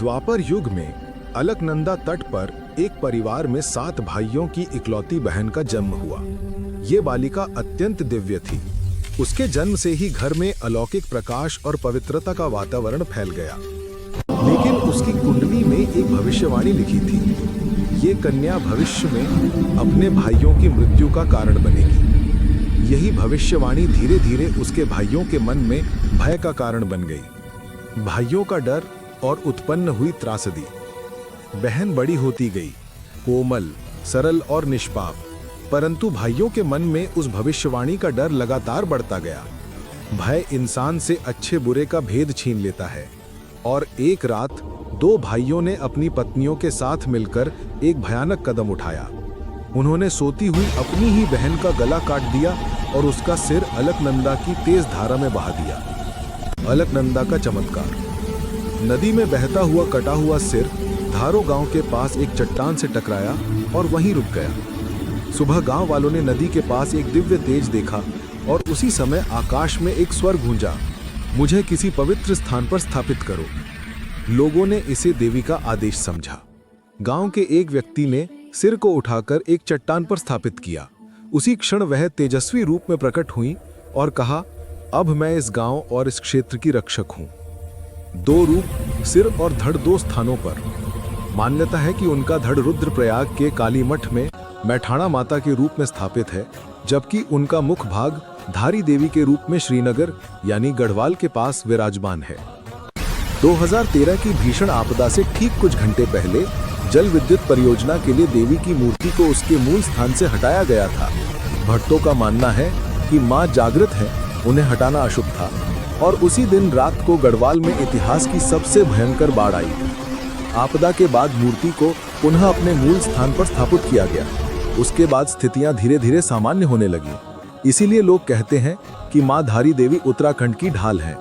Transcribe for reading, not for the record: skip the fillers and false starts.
द्वापर युग में अलकनंदा तट पर एक परिवार में 7 भाइयों की इकलौती बहन का जन्म हुआ। ये बालिका अत्यंत दिव्य थी। उसके जन्म से ही घर में अलौकिक प्रकाश और पवित्रता का वातावरण फैल गया। लेकिन उसकी कुंडली में एक भविष्यवाणी लिखी थी, ये कन्या भविष्य में अपने भाइयों की मृत्यु का कारण बनेगी। यही भविष्यवाणी धीरे धीरे उसके भाइयों के मन में भय का कारण बन गई। भाइयों का डर और उत्पन्न हुई त्रासदी। बहन बड़ी होती गई, कोमल, सरल और निष्पाप, परंतु भाइयों के मन में उस भविष्यवाणी का डर लगातार बढ़ता गया। भय इंसान से अच्छे बुरे का भेद छीन लेता है। और एक रात 2 भाइयों ने अपनी पत्नियों के साथ मिलकर एक भयानक कदम उठाया। उन्होंने सोती हुई अपनी ही बहन का गला काट दिया और उसका सिर अलकनंदा की तेज धारा में बहा दिया। अलकनंदा का चमत्कार। नदी में बहता हुआ कटा हुआ सिर धारो गांव के पास एक चट्टान से टकराया और वहीं रुक गया। सुबह गांव वालों ने नदी के पास एक दिव्य तेज देखा और उसी समय आकाश में एक स्वर गूंजा, मुझे किसी पवित्र स्थान पर स्थापित करो। लोगों ने इसे देवी का आदेश समझा। गांव के एक व्यक्ति ने सिर को उठाकर एक चट्टान पर स्थापित किया। उसी क्षण वह तेजस्वी रूप में प्रकट हुई और कहा, अब मैं इस गांव और इस क्षेत्र की रक्षक हूं। 2 रूप, सिर और धड़ 2 स्थानों पर। मान्यता है कि उनका धड़ रुद्रप्रयाग के काली मठ में मैठाणा माता के रूप में स्थापित है, जबकि उनका मुख भाग धारी देवी के रूप में श्रीनगर यानी गढ़वाल के पास विराजमान है। 2013 की भीषण आपदा से ठीक कुछ घंटे पहले जल विद्युत परियोजना के लिए देवी की मूर्ति को उसके मूल स्थान से हटाया गया था। भक्तों का मानना है कि मां जागृत है, उन्हें हटाना अशुभ था और उसी दिन रात को गढ़वाल में इतिहास की सबसे भयंकर बाढ़ आई। आपदा के बाद मूर्ति को पुनः अपने मूल स्थान पर स्थापित किया गया। उसके बाद स्थितियां धीरे धीरे सामान्य होने लगी। इसीलिए लोग कहते हैं कि मां धारी देवी उत्तराखंड की ढाल है।